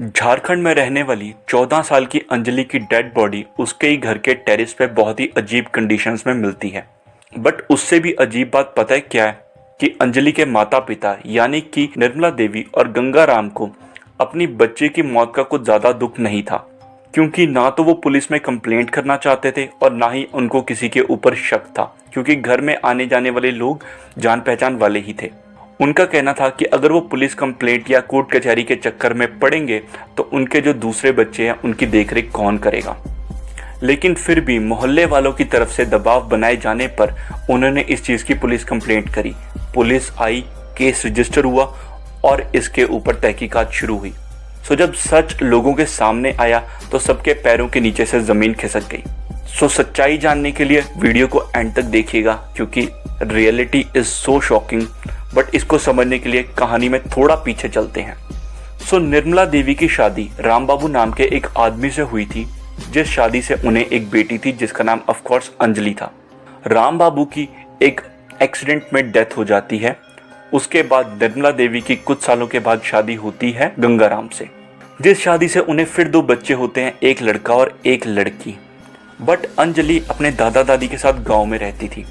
झारखंड में रहने वाली 14 साल की अंजलि की डेड बॉडी उसके ही घर के टेरेस पे बहुत ही अजीब कंडीशंस में मिलती है। बट उससे भी अजीब बात पता है क्या है कि अंजलि के माता पिता यानी कि निर्मला देवी और गंगाराम को अपनी बच्चे की मौत का कुछ ज़्यादा दुख नहीं था, क्योंकि ना तो वो पुलिस में कंप्लेंट करना चाहते थे और ना ही उनको किसी के ऊपर शक था, क्योंकि घर में आने जाने वाले लोग जान पहचान वाले ही थे। उनका कहना था कि अगर वो पुलिस कंप्लेंट या कोर्ट कचहरी के चक्कर में पड़ेंगे तो उनके जो दूसरे बच्चे हैं उनकी देखरेख कौन करेगा। लेकिन फिर भी मोहल्ले वालों की तरफ से दबाव बनाए जाने पर उन्होंने इस चीज़ की पुलिस कंप्लेंट करी। पुलिस आई, केस रजिस्टर हुआ और इसके ऊपर तहकीकात शुरू हुई। जब सच लोगों के सामने आया तो सबके पैरों के नीचे से ज़मीन खिसक गई। सच्चाई जानने के लिए वीडियो को एंड तक देखिएगा, क्योंकि reality is so shocking. But इसको समझने के लिए कहानी में थोड़ा पीछे चलते हैं। निर्मला देवी की शादी राम बाबू नाम के एक आदमी से हुई थी, जिस शादी से उन्हें एक बेटी थी जिसका नाम ऑफ कोर्स अंजलि था। राम बाबू की एक एक्सीडेंट में डेथ हो जाती है। उसके बाद निर्मला देवी की कुछ सालों के बाद शादी होती है गंगाराम से, जिस शादी से उन्हें फिर 2 बच्चे होते हैं, एक लड़का और एक लड़की। बट अंजलि अपने दादा दादी के साथ गांव में रहती थी।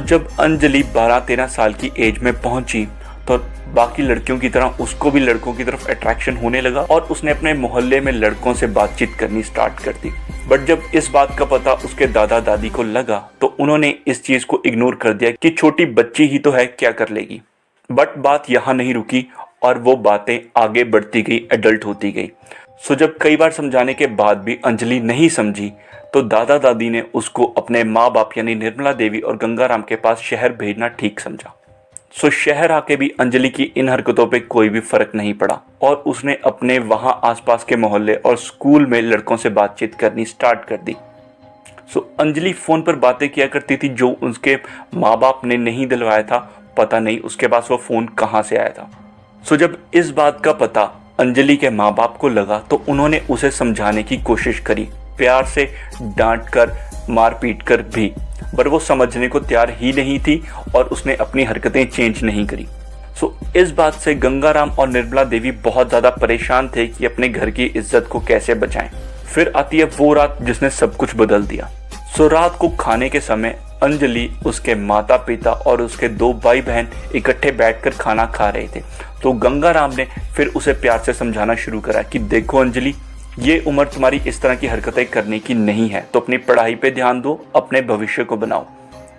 जब अंजलि 12-13 साल की एज में पहुंची तो बाकी लड़कियों की तरह उसको भी लड़कों की तरफ अट्रैक्शन होने लगा और उसने अपने मोहल्ले में लड़कों से बातचीत करनी स्टार्ट कर दी। बट जब इस बात का पता उसके दादा दादी को लगा तो उन्होंने इस चीज़ को इग्नोर कर दिया कि छोटी बच्ची ही तो है, क्या कर लेगी। बट बात यहाँ नहीं रुकी और वो बातें आगे बढ़ती गई, एडल्ट होती गई। जब कई बार समझाने के बाद भी अंजलि नहीं समझी तो दादा दादी ने उसको अपने माँ बाप यानी निर्मला देवी और गंगाराम के पास शहर भेजना ठीक समझा। शहर आके भी अंजलि की इन हरकतों पे कोई भी फर्क नहीं पड़ा और उसने अपने वहाँ आसपास के मोहल्ले और स्कूल में लड़कों से बातचीत करनी स्टार्ट कर दी। अंजलि फ़ोन पर बातें किया करती थी जो उसके माँ बाप ने नहीं दिलवाया था। पता नहीं उसके पास वो फ़ोन कहाँ से आया था। जब इस बात का पता अंजलि के माँ बाप को लगा तो उन्होंने उसे समझाने की कोशिश करी, प्यार से डांट कर, मार पीट कर भी, पर वो समझने को तैयार ही नहीं थी और उसने अपनी हरकतें चेंज नहीं करी। इस बात से गंगाराम और निर्मला देवी बहुत ज़्यादा परेशान थे कि अपने घर की इज्जत को कैसे बचाएं। फिर आती है वो रात जिसने सब कुछ बदल दिया। रात को खाने के समय अंजलि, उसके माता पिता और उसके 2 भाई बहन इकट्ठे बैठकर खाना खा रहे थे। तो गंगाराम ने फिर उसे प्यार से समझाना शुरू करा कि देखो अंजलि, ये उम्र तुम्हारी इस तरह की हरकतें करने की नहीं है, तो अपनी पढ़ाई पे ध्यान दो, अपने भविष्य को बनाओ।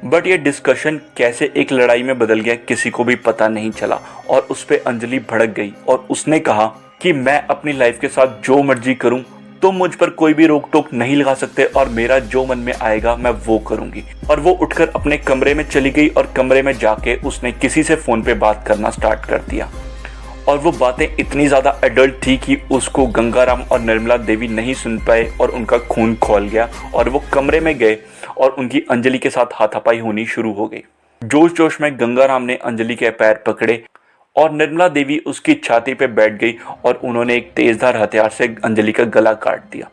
बट ये डिस्कशन कैसे एक लड़ाई में बदल गया किसी को भी पता नहीं चला और उस पर अंजलि भड़क गई और उसने कहा कि मैं अपनी लाइफ के साथ जो मर्जी करूं, तो मुझ पर कोई भी रोक टोक नहीं लगा सकते और मेरा जो मन में आएगा मैं वो करूंगी। और वो उठकर अपने कमरे में चली गई और कमरे में जाके उसने किसी से फ़ोन पे बात करना स्टार्ट कर दिया। और वो बातें इतनी ज़्यादा एडल्ट थी कि उसको गंगाराम और निर्मला देवी नहीं सुन पाए और उनका खून खौल गया और वो कमरे में गए और उनकी अंजलि के साथ हाथापाई होनी शुरू हो गई। जोश जोश में गंगाराम ने अंजलि के पैर पकड़े और निर्मला देवी उसकी छाती पे बैठ गई और उन्होंने एक तेज़धार हथियार से अंजलि का गला काट दिया,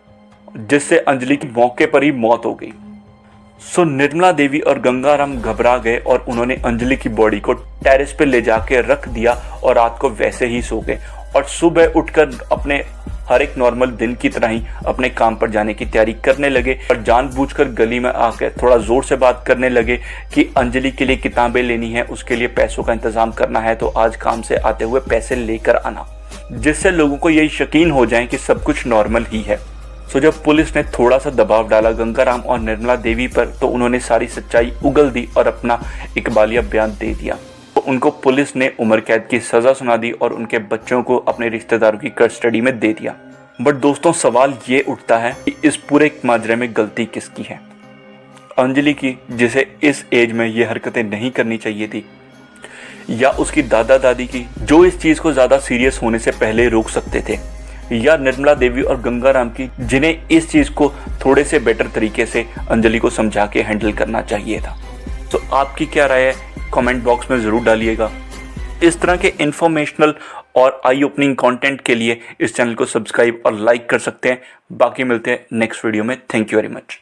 जिससे अंजलि की मौके पर ही मौत हो गई। निर्मला देवी और गंगाराम घबरा गए और उन्होंने अंजलि की बॉडी को टेरेस पे ले जाके रख दिया और रात को वैसे ही सो गए और सुबह उठकर अपने हर एक नॉर्मल दिन की तरह ही अपने काम पर जाने की तैयारी करने लगे और जानबूझकर गली में आकर थोड़ा ज़ोर से बात करने लगे कि अंजलि के लिए किताबें लेनी है, उसके लिए पैसों का इंतज़ाम करना है, तो आज काम से आते हुए पैसे लेकर आना, जिससे लोगों को यही यकीन हो जाए कि सब कुछ नॉर्मल ही है। जब पुलिस ने थोड़ा सा दबाव डाला गंगाराम और निर्मला देवी पर तो उन्होंने सारी सच्चाई उगल दी और अपना इकबालिया बयान दे दिया। तो उनको पुलिस ने उम्र कैद की सज़ा सुना दी और उनके बच्चों को अपने रिश्तेदारों की कस्टडी में दे दिया। बट दोस्तों, सवाल ये उठता है कि इस पूरे माजरे में गलती किसकी है? अंजलि की, जिसे इस एज में ये हरकतें नहीं करनी चाहिए थी, या उसकी दादा दादी की, जो इस चीज़ को ज़्यादा सीरियस होने से पहले रोक सकते थे, या निर्मला देवी और गंगाराम की, जिन्हें इस चीज़ को थोड़े से बेटर तरीके से अंजलि को समझा के हैंडल करना चाहिए था? तो आपकी क्या राय है कमेंट बॉक्स में ज़रूर डालिएगा। इस तरह के इन्फॉर्मेशनल और आई ओपनिंग कंटेंट के लिए इस चैनल को सब्सक्राइब और लाइक कर सकते हैं। बाकी मिलते हैं नेक्स्ट वीडियो में। Thank you very much.